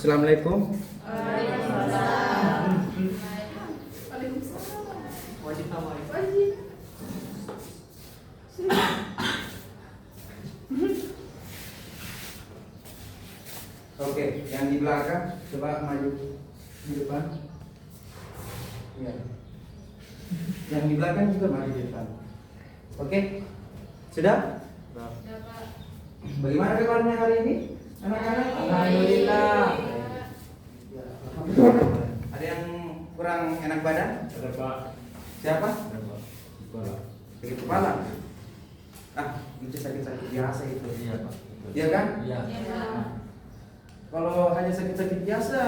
Assalamualaikum. Oke, yang di belakang coba maju di depan. Ya. Yang di belakang juga maju di depan. Oke, sudah? Bagaimana kabarnya hari ini, anak-anak? Alhamdulillah. Ya, alhamdulillah. Ada yang kurang enak badan? Ada Pak. Siapa? Ada Pak. Kepala. Sakit kepala. Ah, itu sakit-sakit biasa itu. Iya Pak. Iya kan? Iya. Kalau hanya sakit-sakit biasa,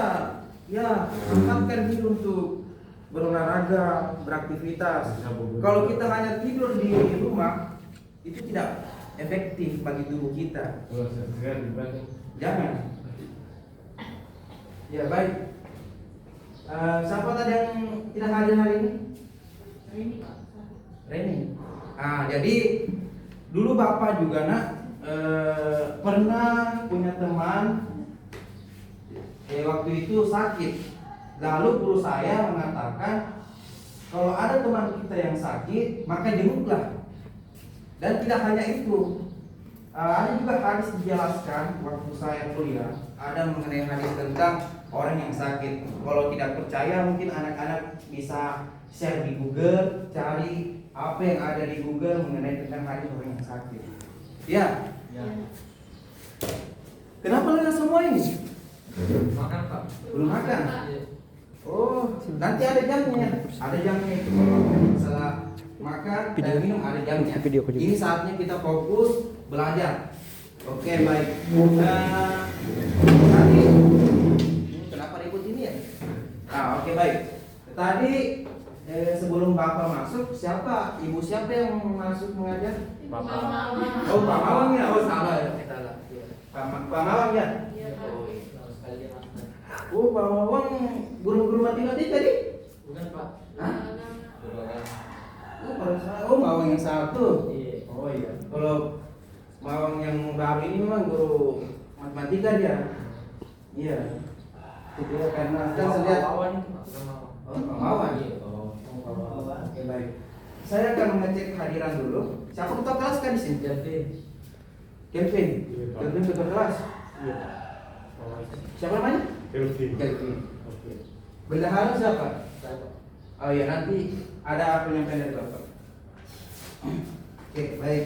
ya sempatkan diri untuk berolahraga, beraktivitas. Kalau kita hanya tidur di rumah, itu tidak efektif bagi tubuh kita. Kalau saya dibanding. Jangan. Ya baik. Siapa tadi yang tidak hadir hari ini? Reni. Jadi dulu Bapak juga nak pernah punya teman. Waktu itu sakit. Lalu guru saya mengatakan kalau ada teman kita yang sakit, maka jenguklah. Dan tidak hanya itu, ada juga hadis dijelaskan waktu saya kuliah. Ada mengenai hadis tentang orang yang sakit. Kalau tidak percaya, mungkin anak-anak bisa share di Google, cari apa yang ada di Google mengenai tentang hadis orang yang sakit. Ya. Ya. Kenapa lengah semua ini? Makan Pak. Belum makan. Oh, nanti ada jamnya. Ada jamnya itu. Setelah makan dan minum ada jamnya. Ini saatnya kita fokus belajar. Oke, baik. Tadi kenapa ribut ini ya? Oke, baik. Tadi sebelum Bapak masuk, ibu siapa yang masuk mengajar? Bapak. Oh, Pak Mawang ya. Oh, salah ya. Pak Mawang ya. Oh, Pak Mawang guru-guru matematika tadi? Bukan Pak. Hah? Oh, Mawang yang satu. Iya. Oh iya. Kalau Mawang yang baru ini memang guru matematika dia. Iya. Itu dia karena kan saya lihat. Lawan. Oh, Pak Mawang. Iya, Pak Mawang. Oke, baik. Saya akan mengecek kehadiran dulu. Siapa ketua kelas kan di sini? Kevin. Kevin. Iya, Pak. Kevin ketua kelas. Iya. Siapa namanya? Kevin. Kevin. Oke. Bendahara siapa? Saya Pak. Oh iya, nanti ada penyampaian dari Bapak. Oke, baik.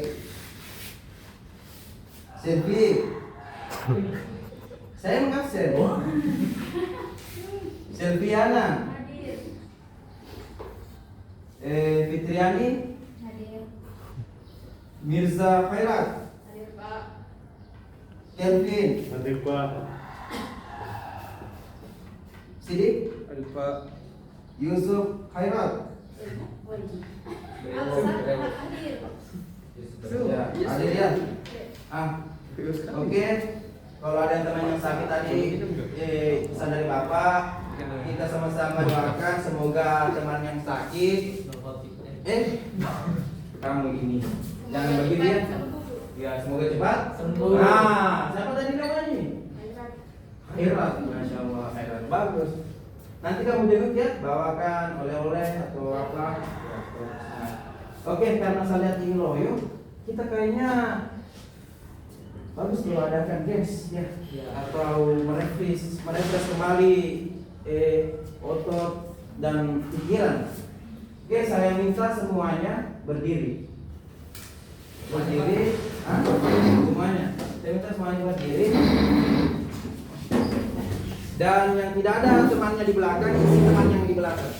Selvi. Saya mengabsen. Selviana. Fitriani. Mirza Khairat. Kelvin. Hadir Pak. Sidik. Hadir Pak. Yusuf Khairat. Ya, hadir ya. Oke. Kalau ada teman yang sakit tadi, pesan dari Bapak, kita sama-sama doakan semoga teman yang sakit, kamu ini jangan begitu ya. Ya, semoga cepat Sembuh. Siapa tadi namanya? Khairat, masya Allah, Khairat, bagus. Nanti kamu jenguk ya, bawakan oleh-oleh atau apa. Oke, karena saya lihat ini loyo, kita kayaknya bagus kalau adakan games ya, atau merefresh kembali otot dan pikiran. Oke, saya minta semuanya berdiri. Semuanya. Saya minta semuanya berdiri. Dan yang tidak ada temannya di belakang, isi teman yang di belakang.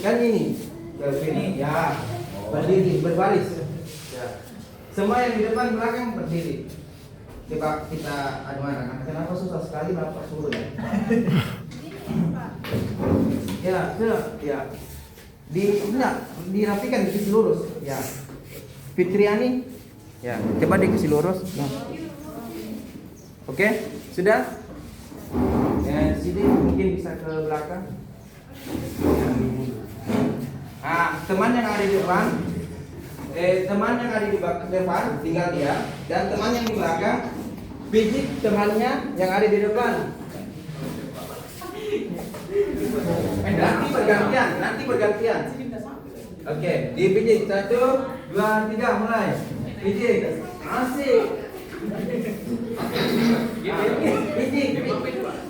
Kan ini, ini ya, berdiri, berbaris. Ya. Semua yang di depan belakang berdiri. Coba kita anak-anak. Kenapa susah sekali Bapak suruh ya? Ya, sudah, ya. Dirapikan dikasih lurus. Ya. Fitriani, ya. Coba dikasih lurus. Ya. Oke, sudah. Sini mungkin bisa ke belakang. Teman yang ada di depan, teman yang ada di depan tinggal dia, dan teman yang di belakang pijit temannya yang ada di depan. Nanti bergantian. Oke, dipijit 1, 2, 3 mulai. Pijit. Asik. Pijit.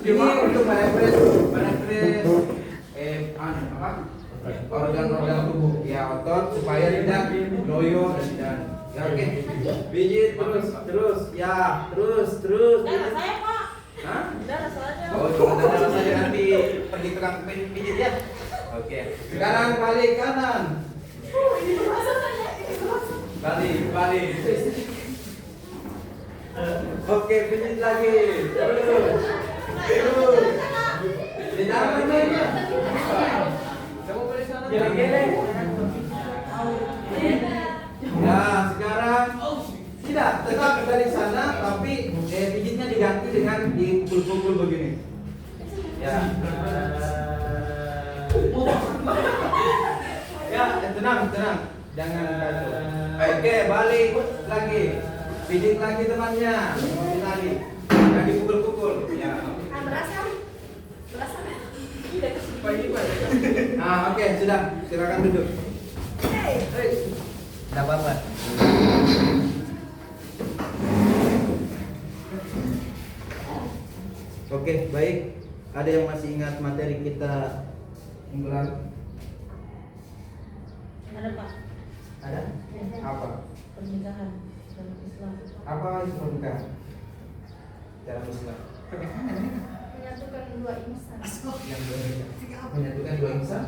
Ini untuk merefresh organ-organ tubuh, ya otot supaya tidak loyo dan tidak. Ya, oke. Pijit terus. Ya, terus. Darah saya, Pak. Hah? Darah saja. Oh, darah saja nanti pergi tukang pijit ya. Oke. Sekarang balik kanan. Balik. Oke, pijit lagi. Terus. Di dalam meja. Kamu balik sana. Geleng-geleng. Nah, sekarang tidak tetap dari sana, tapi pijitnya diganti dengan dipukul-pukul begini. Ya. Ya, tenang. Jangan kacau. Oke, balik lagi. Pijit lagi temannya. Pijit lagi. Jangan dipukul-pukul. Ya. Berasa. Nah, oke, sudah. Silakan duduk. Tidak apa-apa. Oke, baik. Ada yang masih ingat materi kita minggu lalu? Ada, Pak. Ada? Apa? Pernikahan dalam Islam. Apa itu pernikahan dalam Islam? Menyatukan dua insan. Yang menyatukan dua insan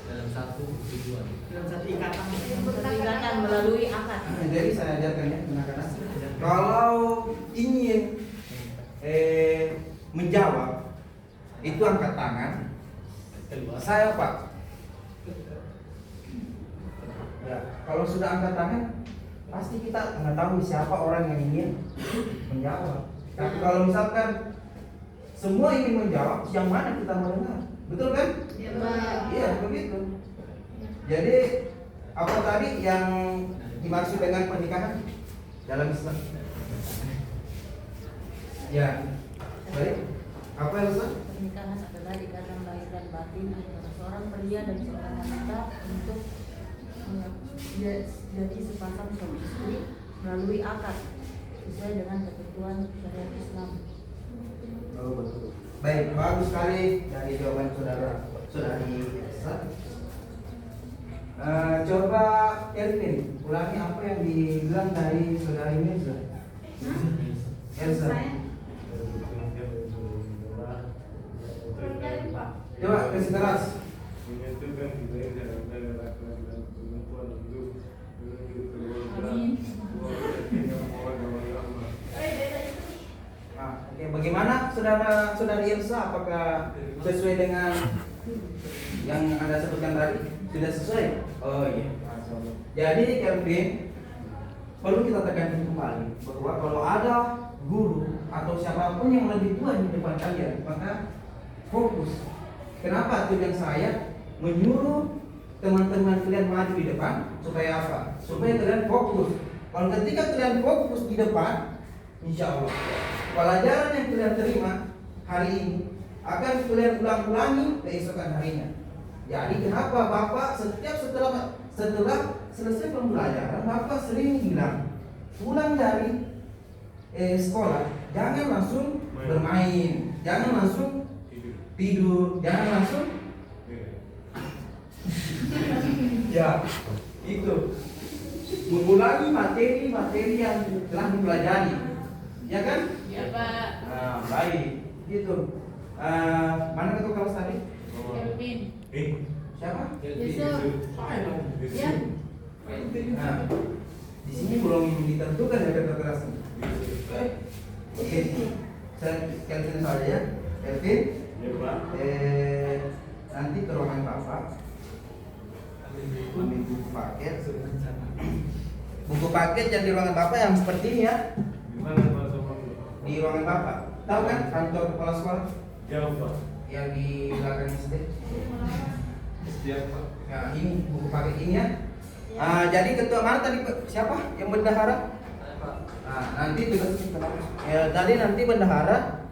Dalam satu tujuan. Pernikahan melalui akad. Jadi saya ajarkan ya anak-anak. Kalau ingin menjawab itu angkat tangan. Saya Pak. Ya, kalau sudah angkat tangan pasti kita mengetahui siapa orang yang ingin menjawab. Tapi kalau misalkan semua ingin menjawab, yang mana kita mendengar? Betul kan? Iya, Pak. Iya, begitu. Jadi apa tadi yang dimaksud dengan pernikahan dalam Islam? Ya, baik. Apa yang Ustaz? Pernikahan adalah ikatan lahir dan batin antara seorang pria dan seorang wanita untuk jadi sepasang suami istri melalui akad sesuai dengan ketentuan syariat Islam. Oh, betul. Baik, bagus sekali dari jawaban saudari Elsa. Coba Elvin, ulangi apa yang dibilang dari saudari Mirza. Elsa. Coba kasih keras. Nah, oke, bagaimana saudari Elsa? Apakah sesuai dengan yang Anda sebutkan tadi? Sudah sesuai? Oh iya. Jadi Kelvin, perlu kita tekankan kembali bahwa kalau ada guru atau siapapun yang lebih tua di depan kalian, maka fokus. Kenapa tujuan saya menyuruh teman-teman kalian maju di depan supaya apa? Supaya kalian fokus. Kalau ketika kalian fokus di depan, insya Allah pelajaran yang kalian terima hari ini akan kalian ulang-ulangi keesokan harinya. Jadi kenapa Bapak setelah selesai pembelajaran Bapak sering bilang pulang dari sekolah jangan langsung bermain, jangan langsung tidur, jangan langsung ya itu mengulangi materi-materi yang telah dipelajari, ya kan? Ya, Pak. Nah, baik, gitu. Mana ketua kelas tadi? Kelvin. Siapa? Yusuf. Ya. Nah, di sini belum ditentukan ya ketua kelasnya. Oke, saya Kelvin saja ya. Kelvin. Nanti ke ruangan Bapak. Ambil buku paket. Buku paket yang di ruangan Bapak yang seperti ini ya. Di ruangan Bapak. Tahu kan kantor kepala sekolah? Jauh Pak. Yang di belakang SD. Siap Pak. Nah, ini buku paket ini ya. Jadi ketua mana tadi Pak? Siapa yang bendahara? Nah, nanti tugas tadi nanti bendahara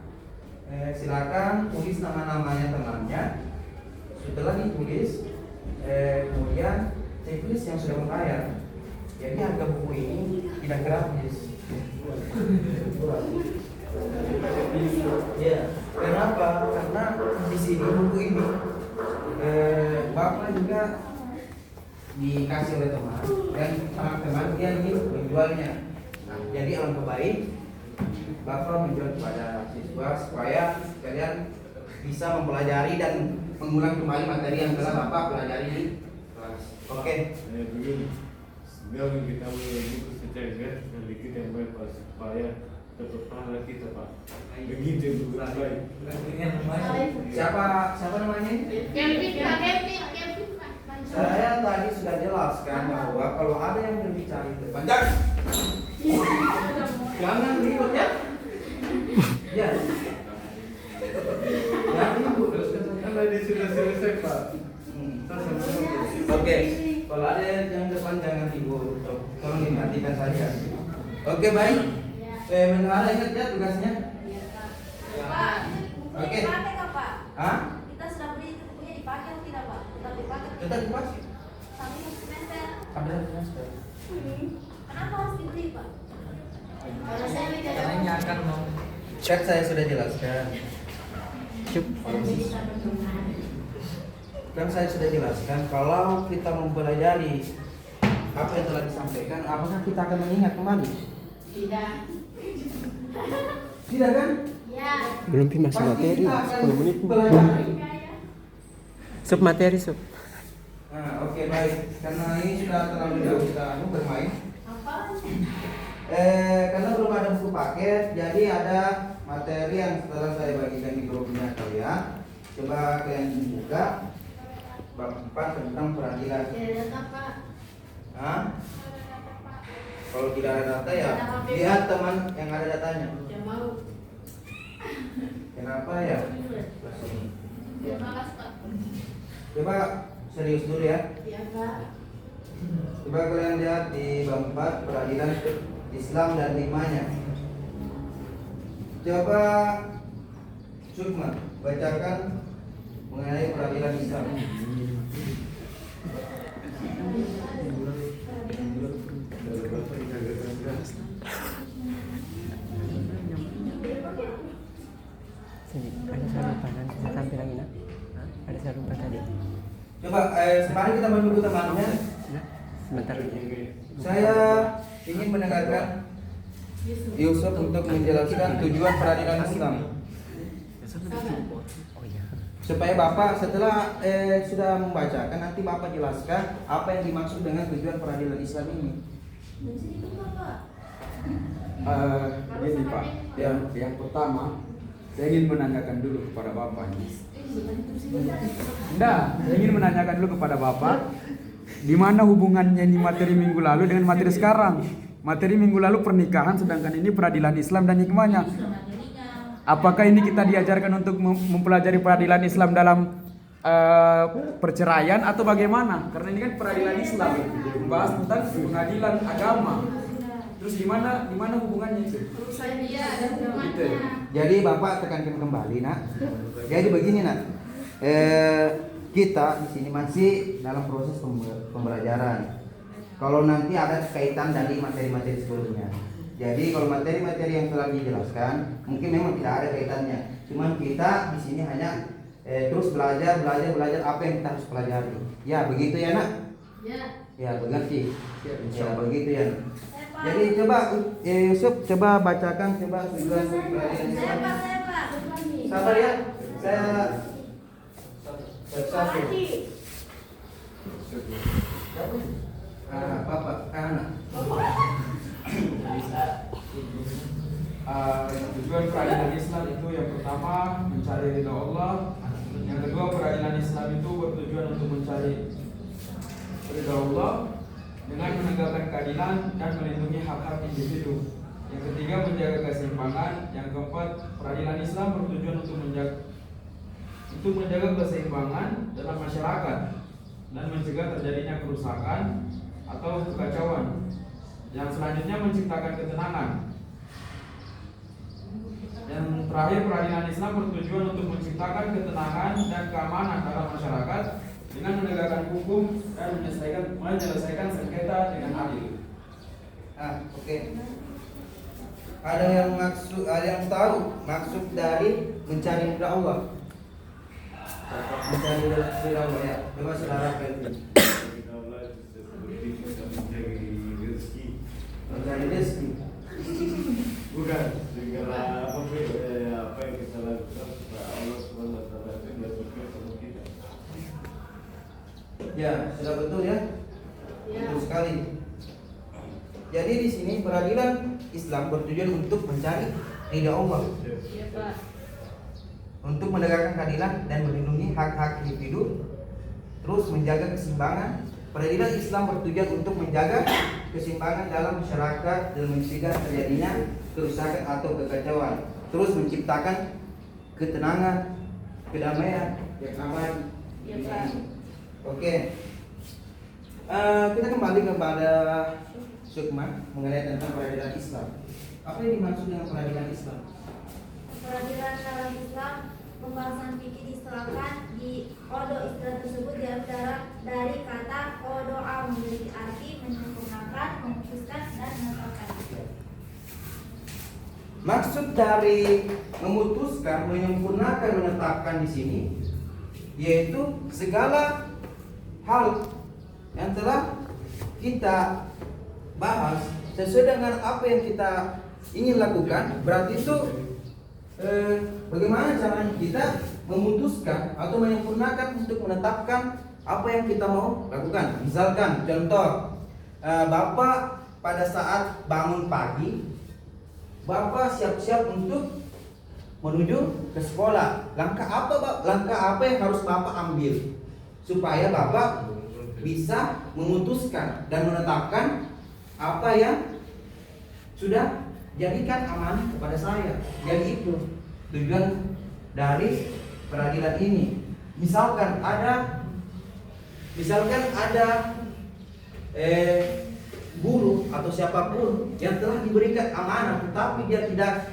silakan tulis nama-namanya temannya. Setelah ditulis, kemudian checklist yang sudah membayar. Jadi harga buku ini tidak gratis. Ya, kenapa? Karena di sini buku ini Bapak juga dikasih oleh teman dan teman dia ingin menjualnya. Nah, jadi alangkah baik Bapak menjual kepada siswa supaya kalian bisa mempelajari dan mengulang kembali materi yang telah Bapak pelajari di kelas. Oke. Begini, sebenarnya kita mulai buku secara gratis dan kita yang baik Pak, supaya tetap pahala kita Pak. Begitu buku baik. Siapa namanya? Kevin. Saya tadi sudah jelaskan bahwa kalau ada yang berbicara di depan, jangan ribut ya. Ya. Jangan ribut. Kan tadi sudah selesai Pak. Oke. Kalau ada yang depan jangan ribut. Tolong diperhatikan saja. Oke, baik. Menara ingat ya tugasnya. Pak, Oke. dipakai nggak, Pak? Hah? Kita sudah beli bukunya dipakai atau tidak, Pak? Tetap dipakai. Tetap dipakai. Sampai semester. Ada semester. Kenapa harus dibeli, Pak? Kalau saya tidak Karena ini akan mau Chat saya sudah jelaskan. Kan saya sudah jelaskan kalau kita mempelajari apa yang telah disampaikan, apakah kita akan mengingat kembali? tidak. Tidak kan? Ya. Belum masih Pasti materi, kita akan 10 menit. pelajari. Sub materi sub. Nah, oke, baik. Karena ini sudah terlalu jauh kita bermain. Apa? Karena belum ada buku paket, jadi ada materi yang setelah saya bagikan di grupnya kalian. Coba kalian buka bab 4 tentang peradilan. Tidak ada, Pak. Hah? Kalau tidak ada data ya lihat teman yang ada datanya. Tidak mau. Kenapa ya? Terima kasih, Pak. Coba serius dulu ya. Ya, Pak. Coba kalian lihat di bab 4 peradilan Islam dan limanya. Coba Sukma bacakan mengenai peradilan Islam. Sini, ada sarupan nanti saya tampil lagi nak. Ada sarupan tadi. Coba sembari kita menunggu temannya, Nah, sebentar lagi. saya ingin mendengarkan Yusuf untuk menjelaskan tujuan peradilan Islam. Oh iya. Supaya Bapak setelah sudah membacakan nanti Bapak jelaskan apa yang dimaksud dengan tujuan peradilan Islam ini. Bisa dibuka, Pak. Begini Pak, yang pertama saya ingin menanyakan dulu kepada Bapak ini. Enggak, saya ingin menanyakan dulu kepada Bapak, di mana hubungannya ini materi minggu lalu dengan materi sekarang? Materi minggu lalu pernikahan, sedangkan ini peradilan Islam dan hikmahnya. Apakah ini kita diajarkan untuk mempelajari peradilan Islam dalam perceraian atau bagaimana? Karena ini kan peradilan Islam, membahas tentang pengadilan agama. Terus di mana hubungannya itu? Saya dia ada hubungannya. Jadi Bapak tekankan kembali, Nak. Jadi begini, Nak. Kita di sini masih dalam proses pembelajaran. Kalau nanti ada kaitan dari materi-materi sebelumnya. Jadi kalau materi-materi yang telah dijelaskan mungkin memang tidak ada kaitannya. Cuman kita di sini hanya terus belajar apa yang kita harus pelajari. Ya, begitu ya, Nak? Ya. Ya, mengerti. Ya, begitu ya. Jadi coba Yusuf coba bacakan coba tujuan peradilan Islam. Saya, Pak. Sabar ya. Saya satu. Bapak, anak. Tujuan peradilan Islam itu yang pertama mencari ridha Allah, yang kedua peradilan Islam itu bertujuan untuk mencari ridha Allah dengan menegakkan keadilan dan melindungi hak-hak individu. Yang ketiga menjaga keseimbangan. Yang keempat peradilan Islam bertujuan untuk menjaga keseimbangan dalam masyarakat dan mencegah terjadinya kerusakan atau kekacauan. Yang selanjutnya menciptakan ketenangan Terakhir, peradilan Islam bertujuan untuk menciptakan ketenangan dan keamanan dalam masyarakat dengan menegakkan hukum dan menyelesaikan sengketa dengan adil. Oke. Ada yang tahu maksud dari mencari ridha Allah? Mencari ridha Allah ya. Coba saudara Felvin. Ridha Allah itu seperti kita mencari rezeki. Mencari rezeki. Bukan segala apa yang kita lakukan supaya Allah Subhanahu wa taala itu bersuka sama kita. Ya, sudah betul ya? Ya. Betul sekali. Jadi di sini peradilan Islam bertujuan untuk mencari ridha Allah, Iya, Pak. untuk menegakkan keadilan dan melindungi hak-hak individu, terus menjaga keseimbangan. Peradilan Islam bertujuan untuk menjaga keseimbangan dalam masyarakat dan mencegah terjadinya kerusakan atau kekacauan, terus menciptakan ketenangan, kedamaian yang aman. Iya, Pak. Oke. Kita kembali kepada Sukma mengenai tentang peradilan Islam. Apa yang dimaksud dengan peradilan Islam? Peradilan dalam Islam, pembahasan fikih diistilahkan di odo. Istilah tersebut diambil dari kata odoa, memiliki arti menyempurnakan, memutuskan, dan menetapkan. Maksud dari memutuskan, menyempurnakan, menetapkan di sini yaitu segala hal yang telah kita bahas sesuai dengan apa yang kita ingin lakukan. Berarti itu bagaimana caranya kita memutuskan atau menyempurnakan untuk menetapkan apa yang kita mau lakukan. Misalkan contoh, Bapak pada saat bangun pagi, Bapak siap-siap untuk menuju ke sekolah. Langkah apa yang harus Bapak ambil supaya Bapak bisa memutuskan dan menetapkan apa yang sudah jadikan amanah kepada saya. Jadi itu tujuan dari peradilan ini. Misalkan ada guru atau siapapun yang telah diberikan amanah tetapi dia tidak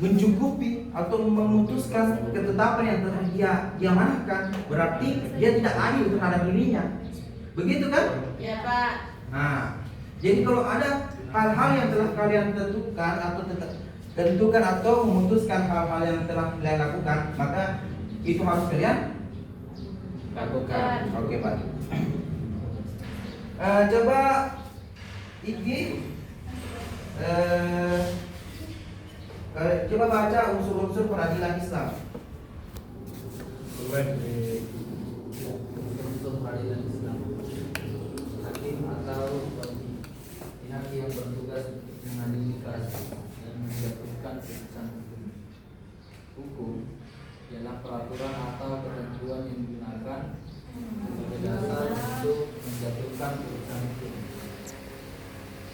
mencukupi atau memutuskan ketetapan yang telah dia amanahkan, berarti dia tidak adil terhadap dirinya. Begitu kan? Ya, Pak. Nah, jadi kalau ada hal-hal yang telah kalian tentukan atau memutuskan hal-hal yang telah kalian lakukan, maka itu harus kalian lakukan. Oke, Pak. Coba Iki coba baca unsur-unsur peradilan Islam. Untuk peradilan Islam, hakim atau pihak yang bertugas mengadili kasus dan menjatuhkan putusan hukum ialah peraturan atau ketentuan yang digunakan sebagai dasar untuk menjatuhkan putusan hukum.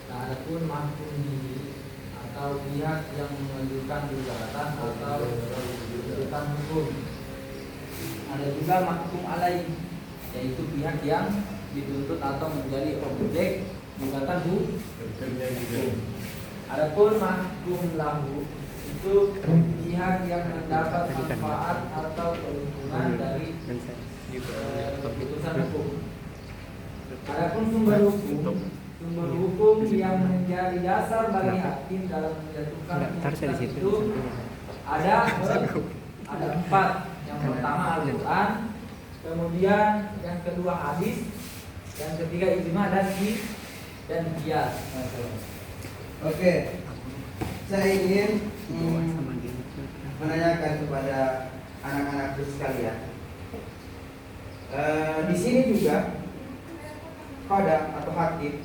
Nah, adapun mahkum bihi atau pihak yang mengajukan gugatan atau tuntutan hukum. Ada juga mahkum alaih, yaitu pihak yang dituntut atau menjadi objek gugatan hukum. Adapun mahkum lahu itu pihak yang mendapat manfaat atau keuntungan dari keputusan hukum. Adapun sumber hukum yang menjadi dasar bagi hakim dalam menjatuhkan putusan itu ada 4. Yang pertama Al-Quran, kemudian yang kedua hadis, yang ketiga ijma dan qiyas. Oke, saya ingin menanyakan kepada anak-anak sekalian. Di sini juga qada atau hakim,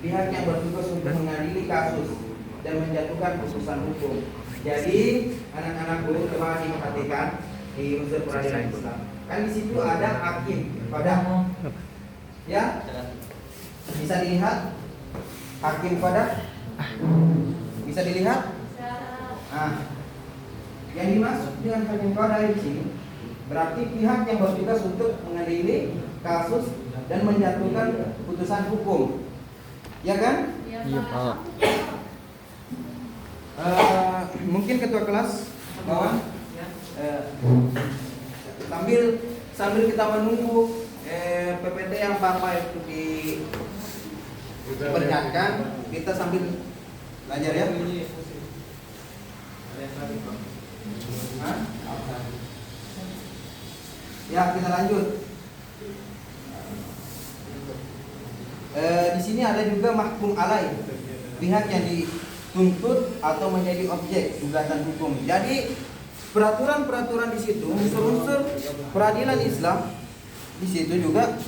pihak yang bertugas untuk mengadili kasus dan menjatuhkan putusan hukum. Jadi anak-anak guru coba diperhatikan di unsur peradilan Islam. Kan di situ ada hakim, qada. Ya? Bisa dilihat hakim qada? Bisa dilihat? Nah, yang dimaksud dengan hakim qada di sini berarti pihak yang bertugas untuk mengadili kasus dan menjatuhkan putusan hukum. Ya kan? Iya, Pak. Mungkin ketua kelas kawan. Sambil kita menunggu PPT yang Bapak itu diperlihatkan, kita sambil belajar ya. Hah? Ya, kita lanjut. Di sini ada juga mahkum alai, pihak yang dituntut atau menjadi objek gugatan hukum. Jadi peraturan-peraturan di situ, unsur-unsur peradilan Islam di situ juga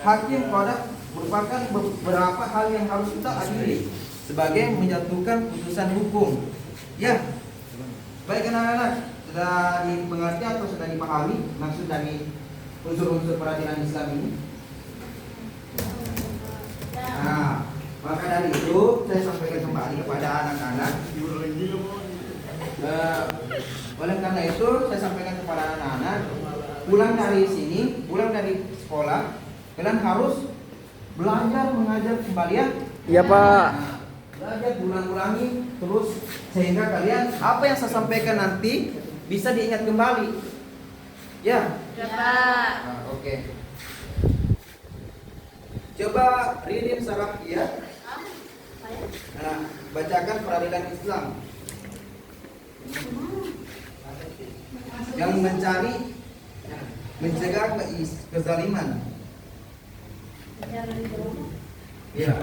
hakim qada merupakan beberapa hal yang harus kita adili sebagai menjatuhkan putusan hukum. Ya, baik anak-anak, sudah dimengerti atau sudah dipahami maksud dari unsur-unsur peradilan Islam ini? Nah, maka dari itu saya sampaikan kembali kepada anak-anak. Oleh karena itu saya sampaikan kepada anak-anak, pulang dari sini, pulang dari sekolah, kalian harus belajar mengajar kembali ya. Iya Pak. Nah, belajar ulang-ulangi terus sehingga kalian apa yang saya sampaikan nanti bisa diingat kembali. Ya. Ya Pak. Nah, oke. Coba reading saraf ya. Nah, bacakan peradilan Islam yang mencegah kezaliman. Ya.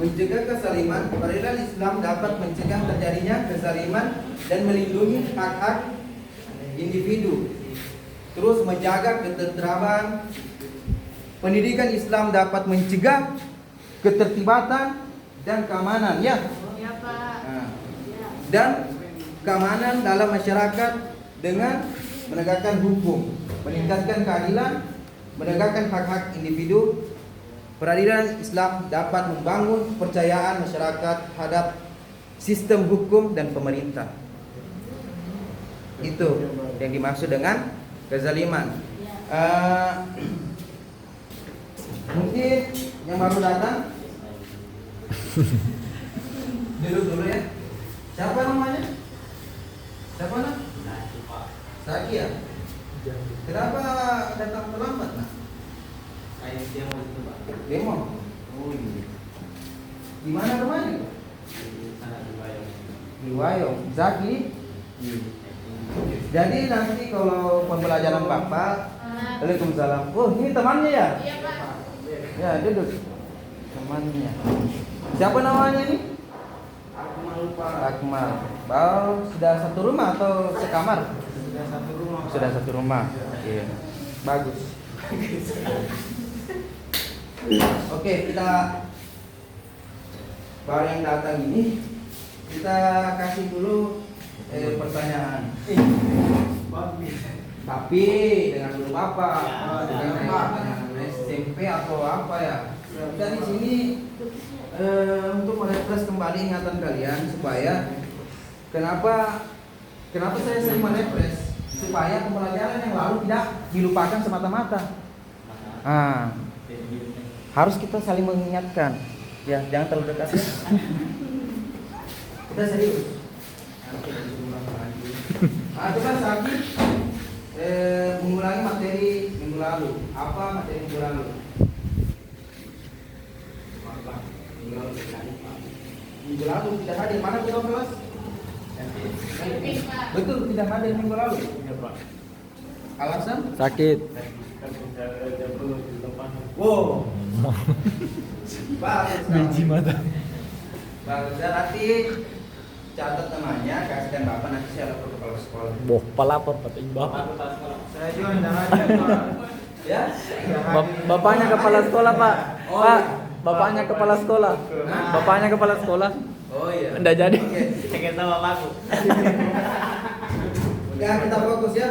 Mencegah kezaliman, peradilan Islam dapat mencegah terjadinya kezaliman dan melindungi hak-hak individu. Terus menjaga ketentraman. Pendidikan Islam dapat mencegah ketertiban dan keamanan, ya. Ya Pak. Nah, dan keamanan dalam masyarakat dengan menegakkan hukum, meningkatkan keadilan, menegakkan hak-hak individu. Peradilan Islam dapat membangun kepercayaan masyarakat terhadap sistem hukum dan pemerintah. Itu yang dimaksud dengan kezaliman. Mungkin yang baru datang duduk dulu ya. Siapa namanya? Siapa nak? Saki ya? Kenapa datang terlambat nak? Demo. Oh iya. Di mana rumahnya? Di Wayong. Zaki. Jadi nanti kalau pembelajaran Bapak, Waalaikumsalam. Oh, ini temannya ya? Iya Pak. Ya, duduk. Temannya. Siapa namanya ini? Akmal. Bau sudah satu rumah atau sekamar? Sudah satu rumah. Sudah satu rumah. Oke. Bagus. Oke, kita baru yang datang ini kita kasih dulu pertanyaan. Tapi dengan dulu Bapak, dengan SMP atau apa ya? Kita di sini untuk merefresh kembali ingatan kalian supaya kenapa saya sering merefresh supaya pembelajaran yang lalu tidak dilupakan semata-mata. Harus kita saling mengingatkan. Ya, jangan terlalu dekat. Ya. Kita serius. Coba Saki mengulangi materi minggu lalu. Apa materi minggu lalu? Minggu lalu tidak hadir. Mana ketua kelas? Betul, tidak hadir minggu lalu. Alasan? Sakit. Wow. Bagus. Biji mata. Bagus. Dan nanti catat namanya, kasihkan Bapak, nanti saya lapor ke kepala sekolah. Boh, pelapor Pak Bapak. Saya juga tidak hadir, Pak. Ya? Bapaknya kepala sekolah, Pak. Oh, Pak, iya. bapaknya kepala sekolah. Bapaknya kepala sekolah. Oh iya. Enggak jadi. Oke. Pengen sama bapakku. Ya, kita fokus ya.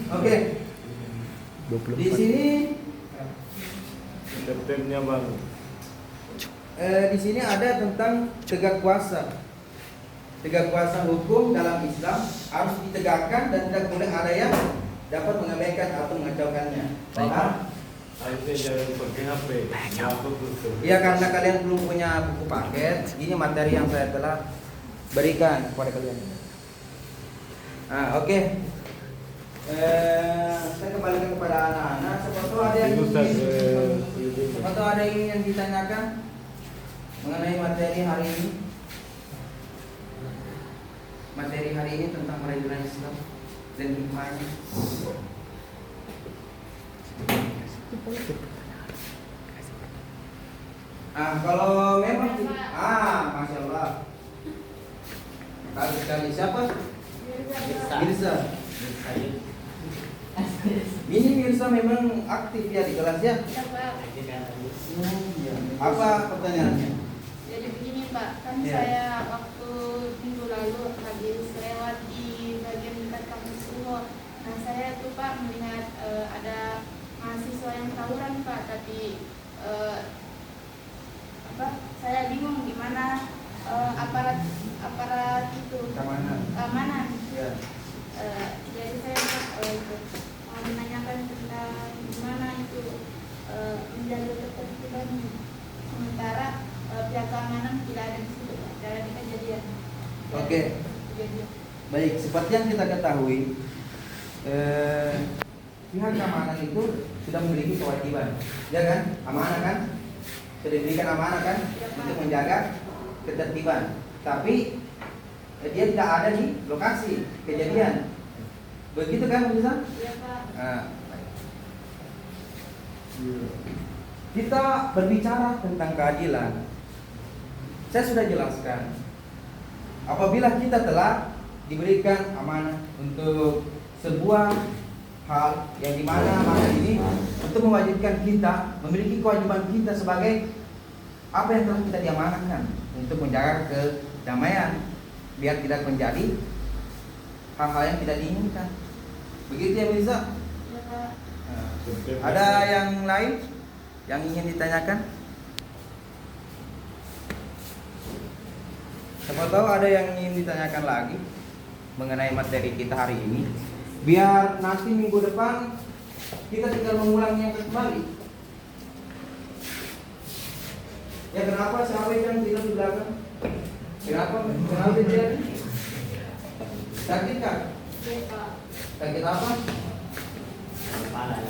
Oke. Di sini Septemnya baru. di sini ada tentang tegak kuasa. Tegak kuasa hukum dalam Islam harus ditegakkan dan tidak boleh ada yang dapat mengabaikan atau mengacaukannya. Paham? Akhirnya jangan pakai HP. Aku tutup. Iya, karena kalian belum punya buku paket, ini materi yang saya telah berikan kepada kalian. Oke. Saya kembalikan kepada anak-anak. Siapa tahu ada yang ditanyakan mengenai materi hari ini. Materi hari ini tentang peradilan Islam dan hikmahnya. Kalau memang Masya Allah. Bagus sekali. Siapa? Mirza. Ini Mirza memang aktif ya di kelas ya. Apa pertanyaannya? Jadi begini Pak, kan Ya. saya waktu minggu lalu habis lewat di bagian dekat kampus UO. Nah saya tuh Pak melihat ada mahasiswa yang tawuran Pak, tapi saya bingung gimana aparat itu keamanan. Ya. Jadi saya mau menanyakan tentang gimana itu menjaga ketertiban, sementara pihak keamanan tidak ada di situ dalam kejadian. Oke. Kejadian. Baik, seperti yang kita ketahui, pihak keamanan itu sudah memiliki kewajiban, ya kan? Amanah kan? Sudah diberikan amanah kan untuk menjaga ketertiban. Tapi dia tidak ada di lokasi kejadian. Begitu kan, bisa? Iya Pak. Baik. Kita berbicara tentang keadilan. Saya sudah jelaskan. Apabila kita telah diberikan amanah untuk sebuah hal yang dimana amanah ini untuk mewajibkan kita memiliki kewajiban kita sebagai apa yang telah kita diamanahkan untuk menjaga kedamaian biar tidak menjadi hal-hal yang tidak diinginkan. Begitu ya Mirza? Iya Pak. Ada yang lain yang ingin ditanyakan? Siapa tahu ada yang ingin ditanyakan lagi mengenai materi kita hari ini, biar nanti minggu depan kita tinggal mengulangnya kembali. Ya kenapa siapa yang tidur di belakang? Kenapa dia? Sakit kan? Iya Pak. Sakit apa?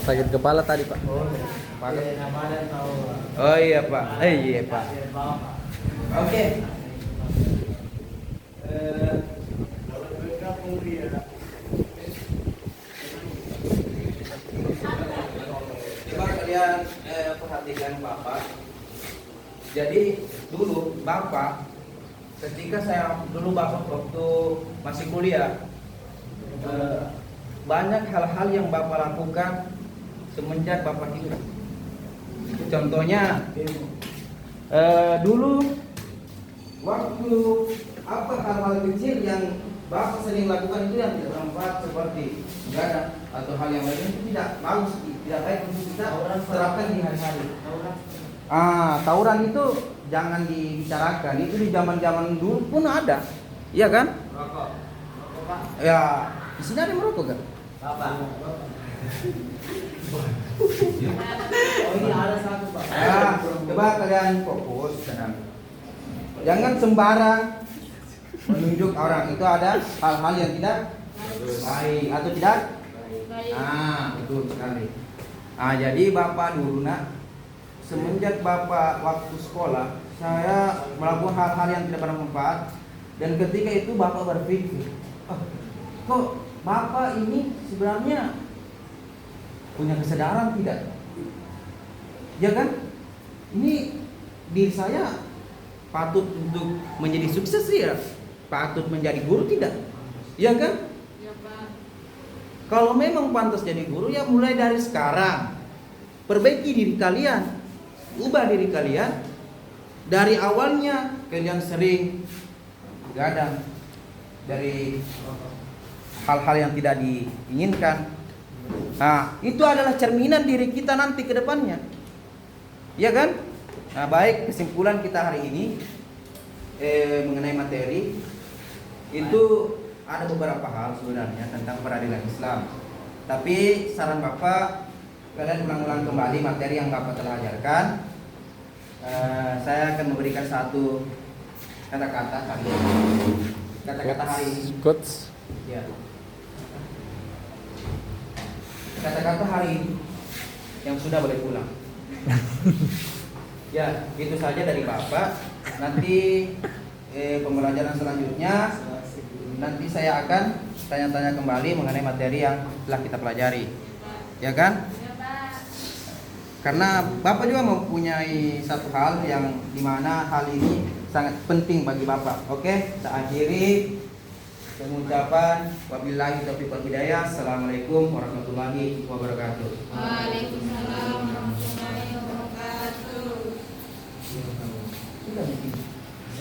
Sakit kepala tadi Pak. Oh iya Pak. Iya Pak. Oke. Coba kalian perhatikan Bapak. Jadi dulu Bapak, ketika Bapak waktu masih kuliah, banyak hal-hal yang Bapak lakukan semenjak Bapak hidup. Contohnya dulu waktu apa hal-hal kecil yang Bapak sering lakukan itu yang tidak bermanfaat seperti begadang atau hal yang lain itu tidak bagus, tidak baik untuk kita terapkan di hari-hari. Tawuran itu jangan dibicarakan. Itu di zaman-zaman dulu pun ada, iya kan? Rokok Pak. Ya, di sini ada yang merokok kan? Bapak. Oh ini ada satu Pak. Ya, coba kalian fokus, tenang. Jangan sembarang menunjuk orang. Itu ada hal-hal yang tidak baik atau tidak. Baik. Betul sekali. Jadi Bapak dulu nak, semenjak Bapak waktu sekolah, saya melakukan hal-hal yang tidak bermanfaat. Dan ketika itu Bapak berpikir, kok Bapak ini sebenarnya punya kesadaran tidak? Ya kan? Ini diri saya patut untuk menjadi sukses ya, patut menjadi guru tidak? Ya kan? Iya Pak. Kalau memang pantas jadi guru ya mulai dari sekarang. Perbaiki diri kalian, ubah diri kalian. Dari awalnya kalian sering begadang dari hal-hal yang tidak diinginkan. Itu adalah cerminan diri kita nanti ke depannya. Ya kan? Baik, kesimpulan kita hari ini mengenai materi itu ada beberapa hal sebenarnya tentang peradilan Islam. Tapi saran Bapak, kalian ulang-ulang kembali materi yang Bapak telah ajarkan. Saya akan memberikan satu kata-kata hari ini. Kata-kata hari ini. Quotes. Ya. Kata-kata hari ini yang sudah boleh pulang. Ya, itu saja dari Bapak. Nanti pembelajaran selanjutnya nanti saya akan tanya-tanya kembali mengenai materi yang telah kita pelajari. Ya kan? Karena Bapak juga mempunyai satu hal yang dimana hal ini sangat penting bagi Bapak. Oke, saya akhiri pengucapan wabillahi taufiq wal hidayah. Assalamualaikum warahmatullahi wabarakatuh. Waalaikumsalam warahmatullahi wabarakatuh. Sudah bikin